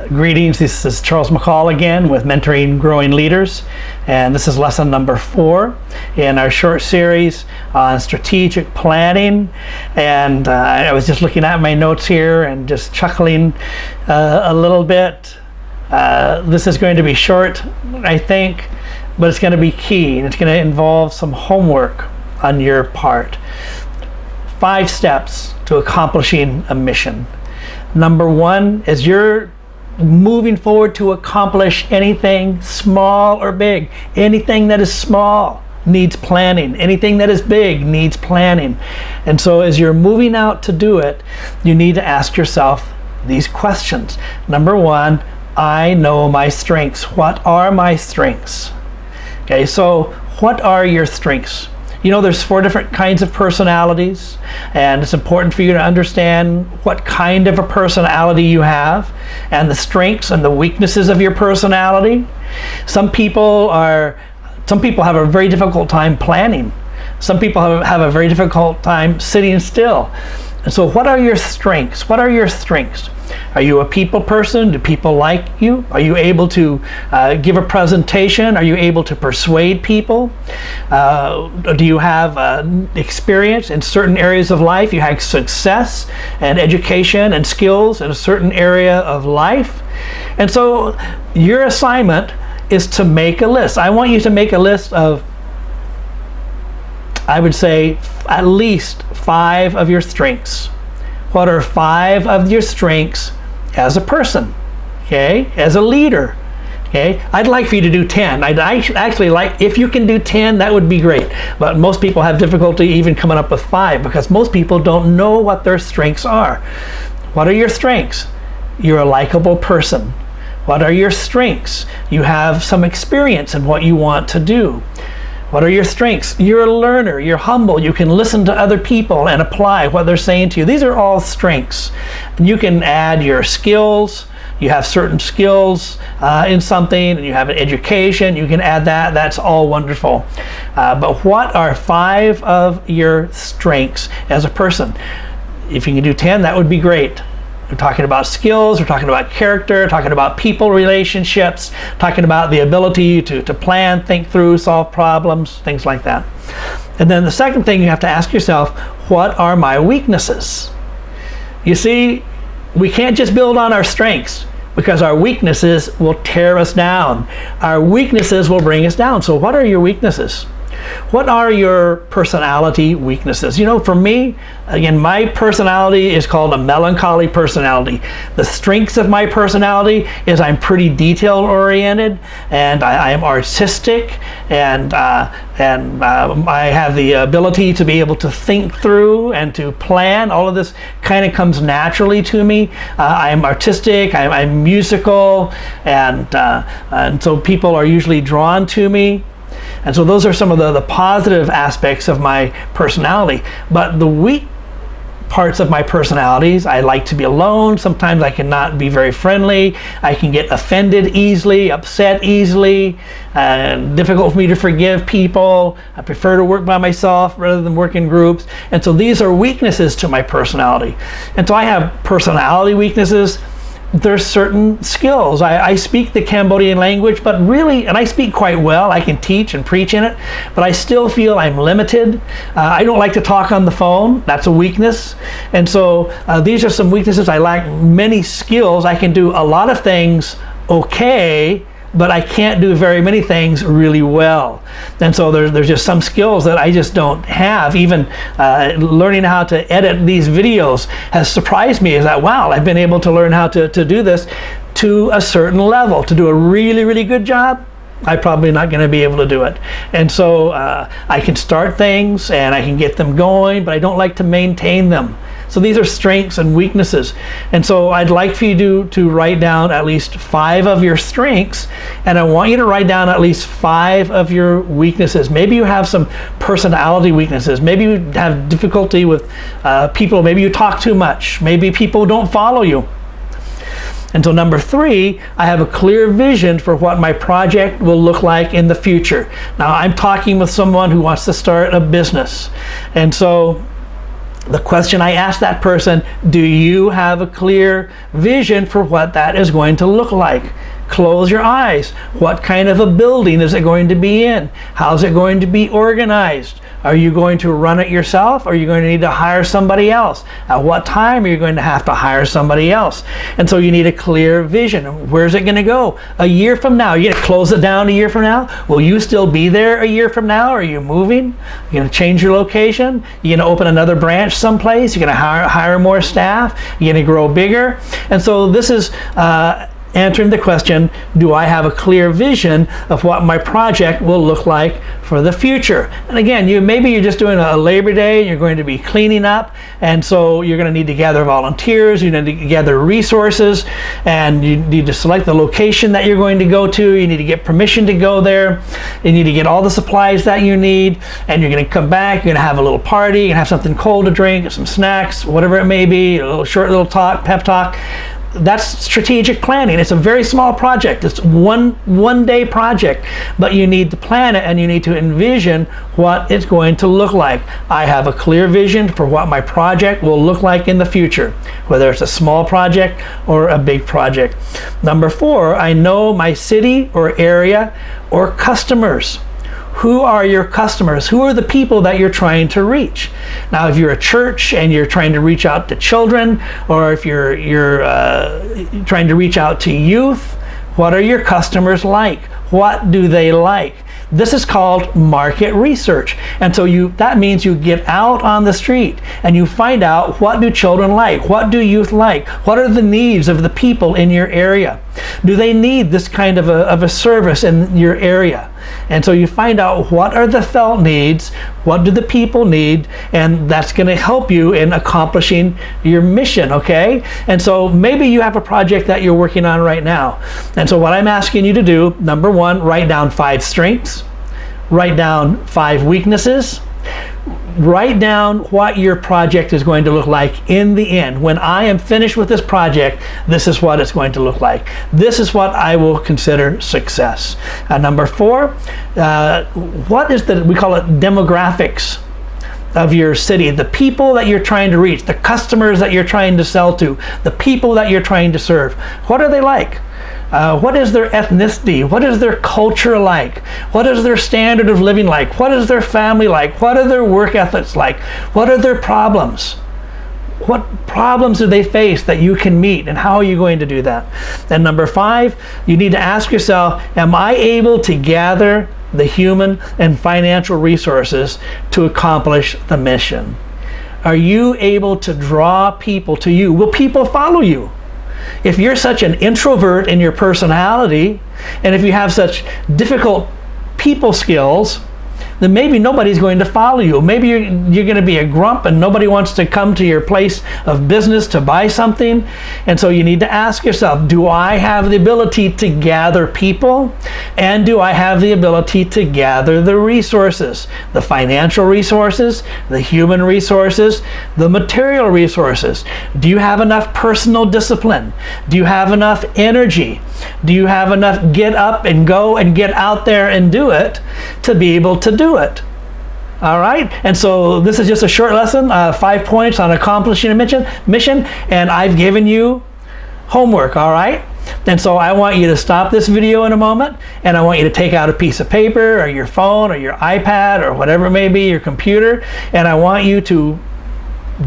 Greetings, this is Charles McCall again with Mentoring Growing Leaders, and this is lesson number 4 in our short series on strategic planning. And I was just looking at my notes here and just chuckling a little bit. This is going to be short, I think, but it's going to be key, and it's going to involve some homework on your part. 5 steps to accomplishing a mission. Number 1 is you're moving forward to accomplish anything, small or big. Anything that is small needs planning. Anything that is big needs planning. And so as you're moving out to do it, you need to ask yourself these questions. Number 1, I know my strengths. What are my strengths? Okay, so what are your strengths? You know, there's 4 different kinds of personalities, and it's important for you to understand what kind of a personality you have and the strengths and the weaknesses of your personality. Some people have a very difficult time planning. Some people have a very difficult time sitting still. And so what are your strengths? What are your strengths? Are you a people person? Do people like you? Are you able to give a presentation? Are you able to persuade people? Do you have experience in certain areas of life? You have success and education and skills in a certain area of life. And so your assignment is to make a list. I want you to make a list of, I would say, at least 5 of your strengths. What are 5 of your strengths as a person, okay, as a leader? Okay, I'd like for you to do 10. I'd actually like, if you can do 10, that would be great. But most people have difficulty even coming up with 5 because most people don't know what their strengths are. What are your strengths? You're a likable person. What are your strengths? You have some experience in what you want to do. What are your strengths? You're a learner, you're humble, you can listen to other people and apply what they're saying to you. These are all strengths. And you can add your skills. You have certain skills in something, and you have an education, you can add that. That's all wonderful. But what are 5 of your strengths as a person? If you can do 10, that would be great. We're talking about skills, we're talking about character, talking about people relationships, talking about the ability to plan, think through, solve problems, things like that. And then the second thing you have to ask yourself, what are my weaknesses? You see, we can't just build on our strengths because our weaknesses will tear us down. Our weaknesses will bring us down. So what are your weaknesses? What are your personality weaknesses? You know, for me, again, my personality is called a melancholy personality. The strengths of my personality is I'm pretty detail oriented, and I am artistic, and I have the ability to be able to think through and to plan. All of this kind of comes naturally to me. I'm artistic, I'm musical, and so people are usually drawn to me. And so those are some of the positive aspects of my personality. But the weak parts of my personalities, I like to be alone. Sometimes I cannot be very friendly. I can get offended easily, upset easily, difficult for me to forgive people. I prefer to work by myself rather than work in groups. And so these are weaknesses to my personality. And so I have personality weaknesses. There's certain skills. I speak the Cambodian language, but really, and I speak quite well. I can teach and preach in it, but I still feel I'm limited. I don't like to talk on the phone. That's a weakness. And so these are some weaknesses. I lack many skills. I can do a lot of things okay, but I can't do very many things really well. And so there's just some skills that I just don't have. Even learning how to edit these videos has surprised me. Is that, wow, I've been able to learn how to do this to a certain level. To do a really, really good job, I'm probably not going to be able to do it. And so I can start things and I can get them going, but I don't like to maintain them. So these are strengths and weaknesses. And so I'd like for you to write down at least 5 of your strengths, and I want you to write down at least 5 of your weaknesses. Maybe you have some personality weaknesses. Maybe you have difficulty with people. Maybe you talk too much. Maybe people don't follow you. And so number 3, I have a clear vision for what my project will look like in the future. Now I'm talking with someone who wants to start a business. And so The question I ask that person, do you have a clear vision for what that is going to look like? Close your eyes. What kind of a building is it going to be in? How's it going to be organized? Are you going to run it yourself, or are you going to need to hire somebody else? At what time are you going to have to hire somebody else? And so you need a clear vision. Where's it going to go? A year from now, you're going to close it down a year from now? Will you still be there a year from now? Are you moving? You're going to change your location? You're going to open another branch someplace? You're going to hire more staff? You're going to grow bigger? And so this is answering the question, do I have a clear vision of what my project will look like for the future? And again, maybe you're just doing a Labor Day and you're going to be cleaning up, and so you're going to need to gather volunteers, you need to gather resources, and you need to select the location that you're going to go to. You need to get permission to go there. You need to get all the supplies that you need, and you're going to come back, you're going to have a little party, you're going to have something cold to drink, some snacks, whatever it may be, a little short little talk, pep talk. That's strategic planning. It's a very small project. It's one day project, but you need to plan it and you need to envision what it's going to look like. I have a clear vision for what my project will look like in the future, whether it's a small project or a big project. Number 4, I know my city or area or customers. Who are your customers? Who are the people that you're trying to reach? Now, if you're a church and you're trying to reach out to children, or if you're trying to reach out to youth, what are your customers like? What do they like? This is called market research. And so that means you get out on the street and you find out, what do children like? What do youth like? What are the needs of the people in your area? Do they need this kind of a service in your area? And so you find out, what are the felt needs, what do the people need, and that's going to help you in accomplishing your mission, okay? And so maybe you have a project that you're working on right now. And so what I'm asking you to do, number 1, write down 5 strengths, write down 5 weaknesses, write down what your project is going to look like in the end. When I am finished with this project, this is what it's going to look like. This is what I will consider success. Number 4, what is we call it demographics of your city, the people that you're trying to reach, the customers that you're trying to sell to, the people that you're trying to serve. What are they like? What is their ethnicity? What is their culture like? What is their standard of living like? What is their family like? What are their work ethics like? What are their problems? What problems do they face that you can meet, and how are you going to do that? And number 5, you need to ask yourself, am I able to gather the human and financial resources to accomplish the mission? Are you able to draw people to you? Will people follow you? If you're such an introvert in your personality, and if you have such difficult people skills, then maybe nobody's going to follow you. Maybe you're going to be a grump and nobody wants to come to your place of business to buy something. And so you need to ask yourself, do I have the ability to gather people? And do I have the ability to gather the resources, the financial resources, the human resources, the material resources? Do you have enough personal discipline? Do you have enough energy? Do you have enough get up and go and get out there and do it to be able to do it? All right, and so this is just a short lesson, 5 points on accomplishing a mission, and I've given you homework, all right? And so I want you to stop this video in a moment, and I want you to take out a piece of paper or your phone or your iPad or whatever it may be, your computer, and I want you to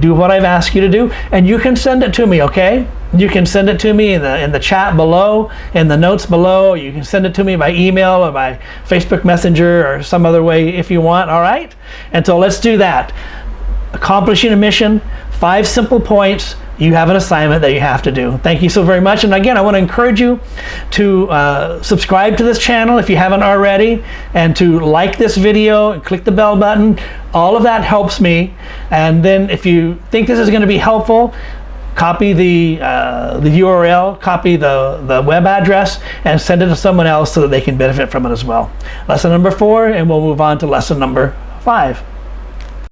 do what I've asked you to do, and you can send it to me, okay? You can send it to me in the chat below, in the notes below. You can send it to me by email or by Facebook Messenger or some other way if you want, all right? And so let's do that. Accomplishing a mission, 5 simple points. You have an assignment that you have to do. Thank you so very much. And again, I want to encourage you to subscribe to this channel if you haven't already, and to like this video and click the bell button. All of that helps me. And then if you think this is going to be helpful, copy the URL, copy the web address, and send it to someone else so that they can benefit from it as well. Lesson number 4, and we'll move on to lesson number 5.